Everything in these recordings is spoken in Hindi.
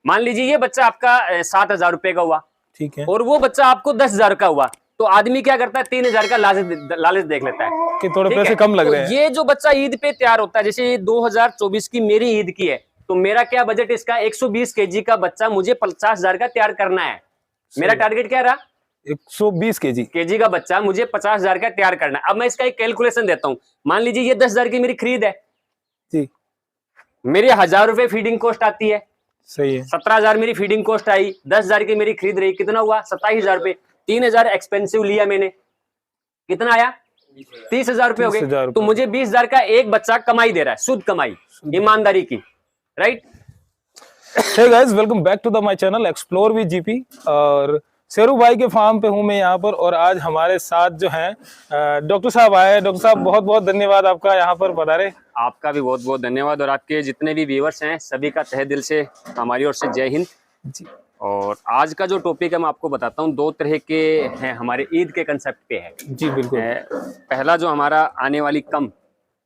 मान लीजिए ये बच्चा आपका 7,000 रुपए का हुआ, ठीक है, और वो बच्चा आपको 10,000 का हुआ, तो आदमी क्या करता है 3,000 का लालच देख लेता है कि थोड़े ठीक पैसे है? कम लग तो रहे हैं। ये जो बच्चा ईद पे तैयार होता है, जैसे 2024 की मेरी ईद की है, तो मेरा क्या बजट इसका 120 केजी का बच्चा मुझे 50,000 का तैयार करना है। मेरा टारगेट क्या रहा? 120 केजी का बच्चा मुझे 50,000 का तैयार करना है। अब मैं इसका एक कैलकुलेशन देता हूं। मान लीजिए ये 10,000 की मेरी खरीद है, जी, मेरे 1,000 रुपए फीडिंग कॉस्ट आती है, सही है, 17,000 मेरी फीडिंग कॉस्ट आई, 10,000 की मेरी खरीद रही, कितना हुआ 27,000 रुपए, 3,000 एक्सपेंसिव लिया मैंने, कितना आया 30,000 रुपए हो 30,000 गए। रुपए। तो मुझे 20,000 का एक बच्चा कमाई दे रहा है, शुद्ध कमाई, ईमानदारी की, right. Hey guys, welcome back to the my channel explore with GP. और शेरू भाई के फार्म पे हूं मैं यहाँ पर, और आज हमारे साथ जो हैं डॉक्टर साहब आए। डॉक्टर साहब, बहुत बहुत धन्यवाद आपका यहाँ पर पधारे। आपका भी बहुत बहुत धन्यवाद, और आपके जितने भी व्यूअर्स हैं सभी का तहे दिल से हमारी ओर से जय हिंद जी, और आज का जो टॉपिक है मैं आपको बताता हूँ, दो तरह के हैं हमारे ईद के कंसेप्ट पे है। जी बिल्कुल पहला जो हमारा आने वाली कम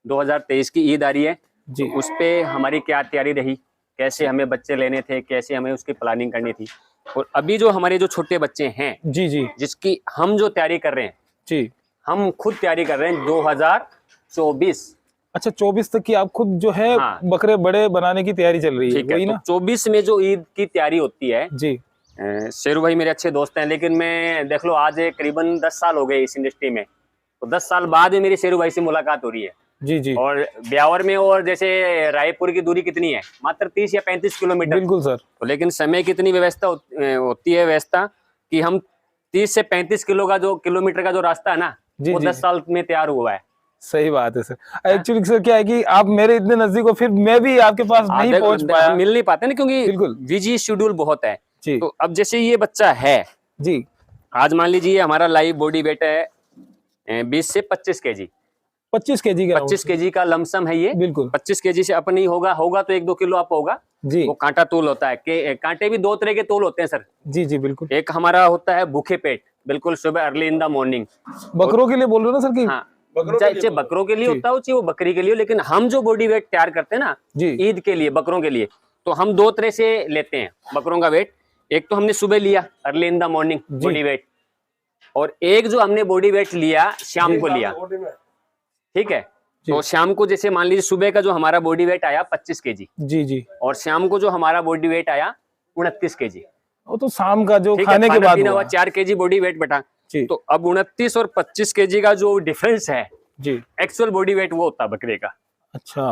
2023 की ईद आ रही है, जी, तो उस पे हमारी क्या तैयारी रही, कैसे हमें बच्चे लेने थे, कैसे हमें उसकी प्लानिंग करनी थी। और अभी जो हमारे जो छोटे बच्चे हैं जी जी जिसकी हम जो तैयारी कर रहे हैं, जी। हम खुद तैयारी कर रहे हैं 2024। अच्छा, 24 तक की आप खुद जो है हाँ। बकरे बड़े बनाने की तैयारी चल रही है, ठीक है, वही तो ना? 24 में जो ईद की तैयारी होती है, जी शेरू भाई मेरे अच्छे दोस्त हैं, लेकिन मैं देख लो आज करीबन 10 साल हो गए इस इंडस्ट्री में, तो 10 साल बाद में मेरी शेरू भाई से मुलाकात हो रही है। जी जी, और ब्यावर में और जैसे रायपुर की दूरी कितनी है, मात्र 30 या 35 किलोमीटर। बिल्कुल सर। तो लेकिन समय कितनी होती है व्यवस्था कि हम 30 से 35 किलोमीटर का जो रास्ता है ना, जी, वो जी। 10 साल में तैयार हुआ है। सही बात है सर। एक्चुअली सर क्या है कि आप मेरे इतने नजदीक हो, फिर मैं भी आपके पास नहीं पहुंच पाया। मिल नहीं पाते ना, क्योंकि बिल्कुल बिजी शेड्यूल बहुत है। जी तो अब जैसे ये बच्चा है, जी, आज मान लीजिए हमारा लाइव बॉडी वेट है 20 से 25 केजी, 25 केजी का 25 केजी का लमसम है ये। बिल्कुल 25 केजी से अप नहीं होगा तो 1-2 किलो अप होगा। जी वो कांटा तोल होता है कि कांटे भी दो तरह के तोल होते हैं सर। जी जी, बिल्कुल। एक हमारा होता है भूखे पेट, बिल्कुल सुबह अर्ली इन द मॉर्निंग। बकरों के लिए बोल रहे हो ना सर? कि हाँ, चाहे बकरों के लिए होता हो चाहे वो बकरी के लिए हो, लेकिन हम जो बॉडी वेट तैयार करते हैं ना जी ईद के लिए बकरों के लिए, तो हम दो तरह से लेते हैं बकरों का वेट। एक तो हमने सुबह लिया early in the morning body weight, और एक जो हमने बॉडी वेट लिया शाम को लिया, ठीक है। तो शाम को जैसे मान लीजिए सुबह का जो हमारा बॉडी वेट आया 25 केजी जी जी, और शाम को जो हमारा बॉडी वेट आया 29 केजी। वो तो शाम का जो ठीक है, खाने के बाद हुआ। 4 केजी बॉडी वेट बटा। जी तो अब 29 और 25 केजी का जो डिफरेंस है, जी, एक्चुअल बॉडी वेट वो होता है बकरे का, अच्छा।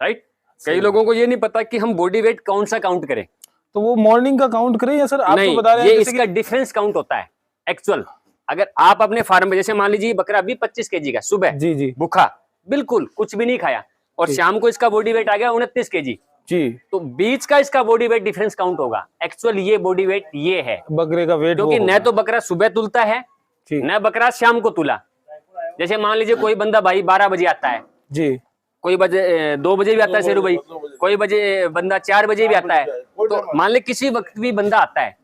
राइट। कई लोगों को ये नहीं पता कि हम बॉडी वेट कौन सा काउंट करें। तो वो मॉर्निंग का काउंट करें या सर आप नहीं, तो बता रहे ये हैं इसका डिफरेंस काउंट होता है एक्चुअल। अगर आप अपने फार्म में जैसे मान लीजिए बकरा अभी 25 केजी का सुबह जी जी भूखा, बिल्कुल कुछ भी नहीं खाया, और शाम को इसका बॉडी वेट आ गया 29 केजी, जी, तो बीच का इसका बॉडी वेट डिफरेंस काउंट होगा। एक्चुअल ये बॉडी वेट ये है, बकरे का वेट क्योंकि न तो बकरा सुबह तुलता है जी न बकरा शाम को तुला। जैसे मान लीजिए कोई बंदा भाई 12 बजे आता है, जी, कोई 2 बजे भी आता है शेरू भाई, कोई बंदा 4 बजे भी आता है, तो मान ले किसी वक्त भी बंदा आता है,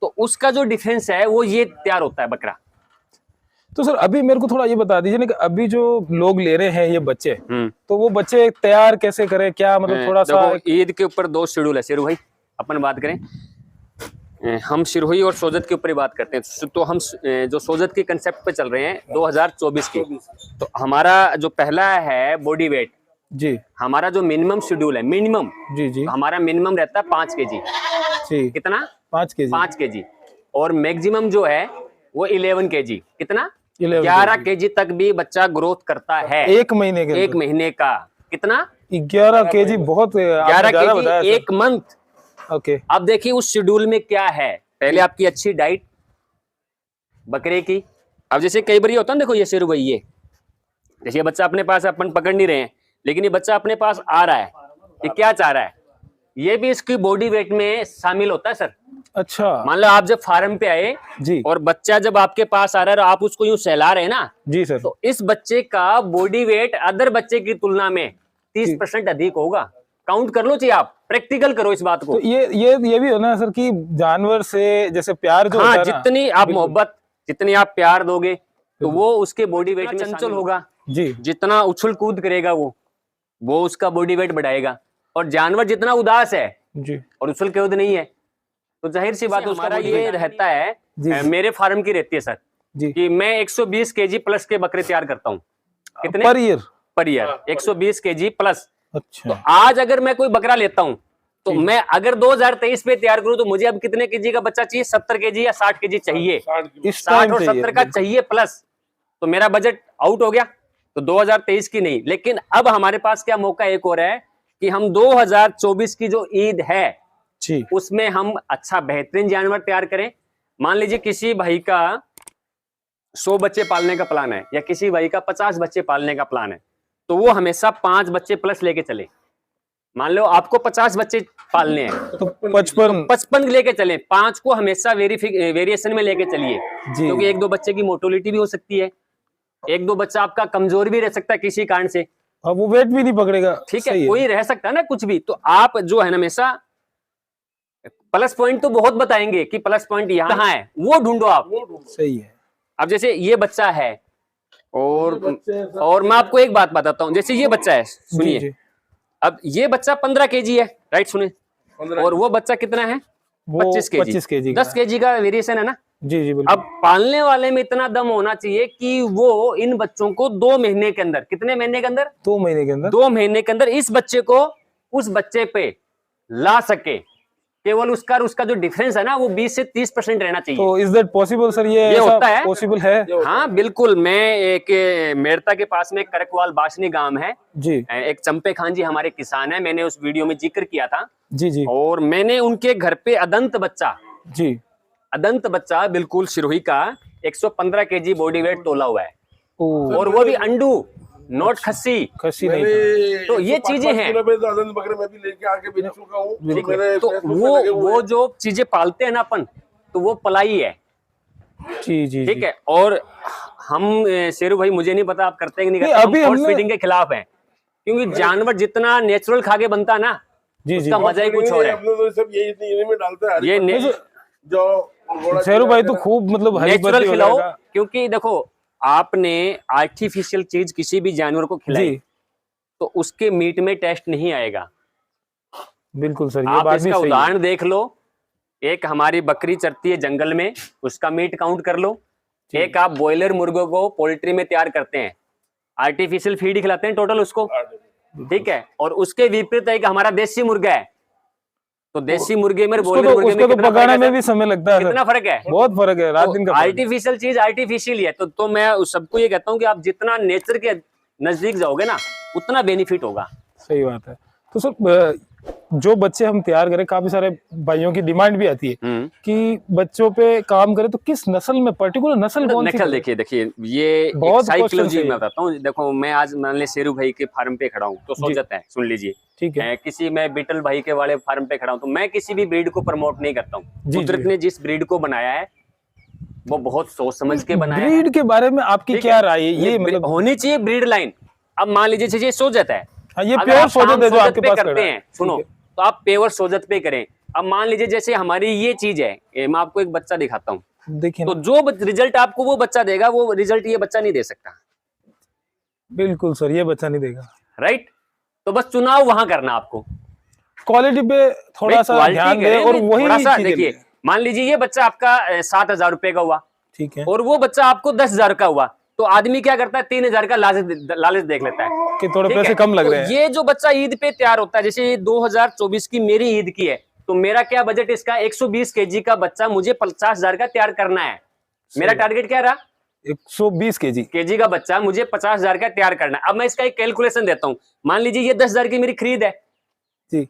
तो उसका जो डिफरेंस है वो ये तैयार होता है बकरा। तो सर अभी मेरे को थोड़ा ये बता दीजिए ना कि अभी जो लोग ले रहे हैं ये बच्चे, तो वो बच्चे तैयार कैसे करें, क्या मतलब थोड़ा सा? ईद के ऊपर 2 शेड्यूल है शेरू भाई, अपन बात करें हम सिरोही और सोजत के ऊपर ही बात करते हैं। तो हम जो सोजत के कंसेप्ट पे चल रहे हैं 2024 की, तो हमारा जो पहला है बॉडी वेट, जी, हमारा जो मिनिमम शेड्यूल है, मिनिमम जी जी, हमारा मिनिमम रहता है 5 केजी। जी, कितना? 5 केजी, 5 केजी। और मैक्सिमम जो है वो 11 केजी। कितना? 11 केजी तक भी बच्चा ग्रोथ करता है एक महीने के, 1 महीने का। कितना? 11 केजी, बहुत 11 केजी 1 मंथ। ओके। अब देखिए उस शेड्यूल में क्या है, पहले आपकी अच्छी डाइट बकरे की। अब जैसे कई बार ये होता है, देखो ये शेरू भाई, ये जैसे बच्चा अपने पास अपन पकड़ नहीं रहे हैं, लेकिन ये बच्चा अपने पास आ रहा है, ये क्या चाह रहा है, ये भी इसकी बॉडी वेट में शामिल होता है सर। अच्छा, मान लो आप जब फार्म पे आए जी, और बच्चा जब आपके पास आ रहा है और आप उसको यूं सहला रहे हैं ना, जी सर, तो इस बच्चे का बॉडी वेट अदर बच्चे की तुलना में 30% अधिक होगा। काउंट कर लो, चाहिए आप प्रैक्टिकल करो इस बात को। तो ये भी होना सर कि जानवर से जैसे प्यार जो हाँ, होता है ना, जितनी आप मोहब्बत, जितनी आप प्यार दोगे, तो वो उसके बॉडी वेट में चंचल होगा। जी, जितना उछल कूद करेगा वो उसका बॉडी वेट बढ़ाएगा। और जानवर जितना उदास है जी और उछल कूद नहीं है, तो जाहिर सी बात है हमारा ये रहता है, मेरे फार्म की रहती है सर जी कि मैं 120 केजी प्लस के बकरे तैयार करता हूँ। कितने per year? Per year 120 KG plus. अच्छा। तो आज अगर मैं कोई बकरा लेता हूँ तो मैं अगर 2023 पे तैयार करूं तो मुझे अब कितने केजी का बच्चा चाहिए? 70 केजी या 60 केजी चाहिए। 60 और 70 का चाहिए प्लस, तो मेरा बजट आउट हो गया। तो 2023 की नहीं, लेकिन अब हमारे पास क्या मौका एक और है कि हम 2024 की जो ईद है जी उसमें हम अच्छा बेहतरीन जानवर तैयार करें। मान लीजिए किसी भाई का 100 बच्चे पालने का प्लान है या किसी भाई का 50 बच्चे पालने का प्लान है, तो वो हमेशा 5 बच्चे प्लस लेके चले। मान लो आपको 50 बच्चे पालने हैं तो 55 लेके चले, 5 को हमेशा वेरिएशन में लेके चलिए, क्योंकि 1-2 बच्चे की मोटिलिटी भी हो सकती है, 1-2 बच्चा आपका कमजोर भी रह सकता है किसी कारण से, अब वो वेट भी नहीं पकड़ेगा। ठीक है, कोई रह सकता है ना कुछ भी। तो आप जो है ना हमेशा प्लस पॉइंट तो बहुत बताएंगे कि प्लस पॉइंट यहाँ है, वो ढूंढो आप। सही है। अब जैसे ये बच्चा है और मैं आपको एक बात बताता हूँ, जैसे ये बच्चा है, सुनिए, अब ये बच्चा 15 केजी है, राइट, सुने, और वो बच्चा कितना है? 25 केजी। 10 केजी का वेरिएशन है ना। जी जी बिल्कुल। अब पालने वाले में इतना दम होना चाहिए कि वो इन बच्चों को 2 महीने के अंदर, कितने महीने के अंदर? 2 महीने के अंदर, 2 महीने के अंदर इस बच्चे को उस बच्चे पे ला सके। केवल उसका जो डिफरेंस है ना वो 20 से 30% रहना चाहिए। तो इज दैट पॉसिबल सर? ये होता है, पॉसिबल है? हाँ बिल्कुल। मैं एक मेड़ता के पास में करकवाल बासनी गांव है जी, एक चंपे खान जी हमारे किसान है, मैंने उस वीडियो में जिक्र किया था जी जी, और मैंने उनके घर पे अदंत बच्चा बिल्कुल सिरोही का 115 केजी बॉडी वेट तोला हुआ है, और वो भी अंडू, नोट खस्सी नहीं था। तो ये चीजें हैं, बकरे मैं भी लेके आके बेच चुका हूं। तो वो जो चीजें पालते हैं ना अपन, तो वो पलाई है। जी जी, ठीक है। और हम शेरू भाई, मुझे नहीं पता आप करते हैं कि नहीं करते, अभी हम फोर्स फीडिंग के खिलाफ हैं, क्योंकि जानवर जितना नेचुरल खा के बनता ना, उसका मजा ही कुछ और है। तो सब यही में डालता है ये जो शेरू भाई तो खूब मतलब नेचुरल खिलाओ, क्योंकि देखो आपने आर्टिफिशियल चीज किसी भी जानवर को खिलाई तो उसके मीट में टेस्ट नहीं आएगा। बिल्कुल सर, ये आप बात भी इसका सही उदाहरण देख लो, एक हमारी बकरी चरती है जंगल में, उसका मीट काउंट कर लो। एक आप बॉयलर मुर्गों को पोल्ट्री में तैयार करते हैं, आर्टिफिशियल फीड खिलाते हैं टोटल उसको, ठीक है। और उसके विपरीत एक हमारा देसी मुर्गा है, तो देसी मुर्गे में बॉयलर मुर्गे में तो पकाने में भी समय लगता है, कितना फर्क है? बहुत फर्क है, रात दिन का। आर्टिफिशियल चीज आर्टिफिशियल ही है। तो मैं सबको ये कहता हूँ कि आप जितना नेचर के नजदीक जाओगे ना उतना बेनिफिट होगा। सही बात है। तो सर जो बच्चे हम तैयार करें, काफी सारे भाइयों की डिमांड भी आती है कि बच्चों पे काम करें तो किस नस्ल में, पर्टिकुलर नस्ल कौन सी? देखिए ये साइकोलॉजी मैं बताता हूँ। देखो मैं आज मान ली शेरू भाई के फार्म पे खड़ा हूँ तो सोचता है, सुन लीजिए, ठीक है। किसी मैं बीटल भाई के वाले फार्म पे खड़ा हूँ तो मैं किसी भी ब्रीड को प्रमोट नहीं करता हूँ। कुदरत ने जिस ब्रीड को बनाया है वो बहुत सोच समझ के बनाया है। ब्रीड के बारे में आपकी क्या राय है? ये मतलब होनी चाहिए ब्रीड लाइन। अब मान लीजिए ये सोजत है, ये प्योर सोजत है जो आपके पास करते हैं, सुनो, तो आप प्योर सोजत पे करें। अब मान लीजिए जैसे हमारी ये चीज है, मैं आपको एक बच्चा दिखाता हूँ, देखिए तो जो रिजल्ट आपको वो बच्चा देगा वो रिजल्ट ये बच्चा नहीं दे सकता। बिल्कुल सर, ये बच्चा नहीं देगा, राइट। तो बस चुनाव वहां करना आपको, क्वालिटी पे थोड़ा सा ध्यान दें और वही चीजें देखिए। मान लीजिए ये बच्चा आपका 7,000 रुपए का हुआ, ठीक है, और वो बच्चा आपको 10,000 का हुआ, तो आदमी क्या करता है? 3,000 का लालच देख लेता है कि थोड़े पैसे कम लग रहे हैं। ये जो बच्चा ईद पे तैयार होता है, जैसे 2024 की मेरी ईद की है, तो मेरा क्या बजट इसका? 120 केजी का बच्चा मुझे 50,000 का तैयार करना है। मेरा टारगेट क्या रहा? 120 केजी का बच्चा मुझे 50,000 का तैयार करना है। अब मैं इसका एक कैलकुलेशन देता हूँ। मान लीजिए ये 10,000 की मेरी खरीद है जी,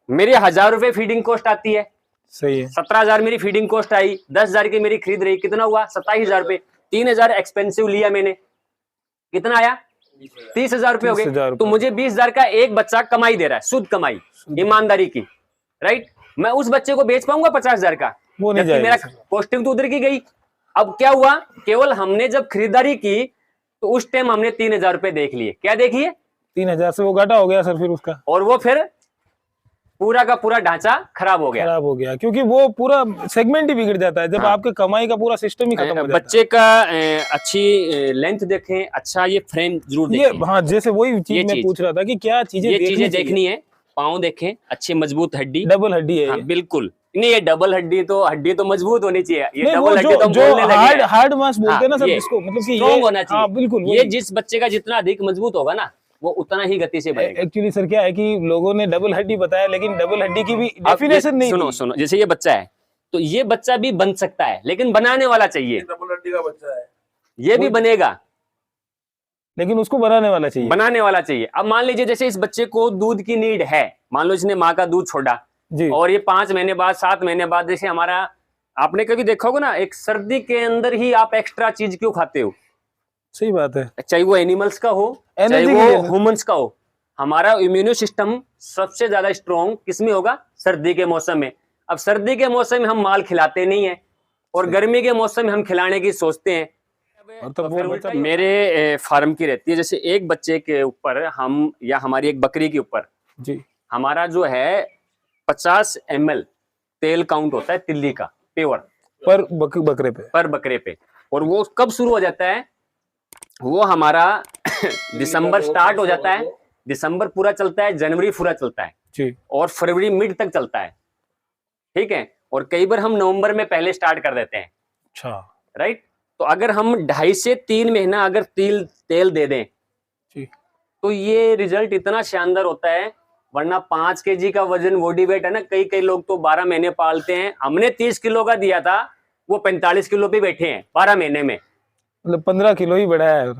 मेरी 1,000 रुपए फीडिंग कॉस्ट आती है, सही है, 17,000 मेरी फीडिंग कॉस्ट आई, 10,000 की मेरी खरीद रही, कितना हुआ? 27,000 रुपए। 3,000 एक्सपेंसिव लिया मैंने, कितना आया? 30,000 रुपए हो गए। तो मुझे 20,000 का एक बच्चा कमाई दे रहा है, शुद्ध कमाई, ईमानदारी की, राइट। मैं उस बच्चे को बेच पाऊंगा 50,000 का? वो नहीं जाएगा, मेरा कॉस्टिंग तो उधर की गई। अब क्या हुआ? केवल हमने जब खरीदारी की तो उस टाइम हमने 3,000 रुपए देख लिए। क्या देखिए? 3,000 से वो घाटा हो गया सर फिर उसका, और वो फिर पूरा का पूरा ढांचा खराब हो गया, क्योंकि वो पूरा सेगमेंट ही बिगड़ जाता है जब आपके कमाई का पूरा सिस्टम ही खत्म हो जाता है। बच्चे का अच्छी लेंथ देखें, अच्छा ये फ्रेम जरूर देखें। हाँ, जैसे वही चीज मैं पूछ रहा था कि क्या चीजें देखनी है। पाँव देखें, अच्छी मजबूत हड्डी। डबल हड्डी है हाँ ये। बिल्कुल नहीं, ये डबल हड्डी तो मजबूत होनी चाहिए। ये नहीं, वो डबल हड्डी तो हम जो बोलने लगे हार्ड हैं। हार्ड मास बोलते हैं ना हाँ, सर ये जिसको, मतलब कि स्ट्रॉन्ग ये होना चाहिए। हाँ बिल्कुल ये जिस बच्चे का जितना अधिक मजबूत होगा ना, वो उतना ही गति से बढ़ेगा। एक्चुअली सर क्या है कि लोगों ने डबल हड्डी बताया, लेकिन डबल हड्डी की भी अब ये- डेफिनेशन नहीं सुनो थी। सुनो, जैसे ये बच्चा है, तो ये बच्चा भी बन सकता है, लेकिन बनाने वाला चाहिए। डबल हड्डी का बच्चा है। ये भी बनेगा, लेकिन उसको बनाने वाला चाहिए। बनाने वाला चाहिए। अब मान लीजिए जैसे इस बच्चे को दूध की नीड है, मान लो इसने माँ का दूध छोड़ा जी और ये 5 महीने बाद 7 महीने बाद, जैसे हमारा, आपने कभी देखा होगा ना, एक सर्दी के अंदर ही आप एक्स्ट्रा चीज क्यों खाते हो? सही बात है। चाहे वो एनिमल्स का हो, चाहे Energy के वो लिए। ह्यूमंस का हो। हमारा इम्यूनो सिस्टम सबसे ज्यादा स्ट्रॉन्ग किसमें होगा? सर्दी के मौसम में। अब सर्दी के मौसम में हम माल खिलाते नहीं है, और गर्मी के मौसम में हम खिलाने की सोचते हैं। और तब तो वो फिर बच्चा उल्टा मेरे फार्म की रहती है, जैसे एक बच्चे के ऊपर हम, या हमारी एक बकरी के ऊपर जी हमारा जो है 50 ml तेल काउंट होता है, तिल्ली का, प्योर, पर बकरे पे। पर बकरे पे। और वो कब शुरू हो जाता है? वो हमारा दिसंबर स्टार्ट हो जाता है, दिसंबर पूरा चलता है, जनवरी पूरा चलता है, जी और फरवरी मिड तक चलता है। ठीक है, और कई बार हम नवंबर में पहले स्टार्ट कर देते हैं। अच्छा राइट, तो अगर हम 2.5 से 3 महीना अगर तेल दे दें, जी तो ये रिजल्ट इतना शानदार होता है। वरना 5 kg का वजन बॉडी वेट है ना, कई लोग तो 12 महीने पालते हैं। हमने 30 किलो का दिया था, वो 45 किलो पे बैठे हैं 12 महीने में। मतलब 15 किलो ही बढ़ाया है।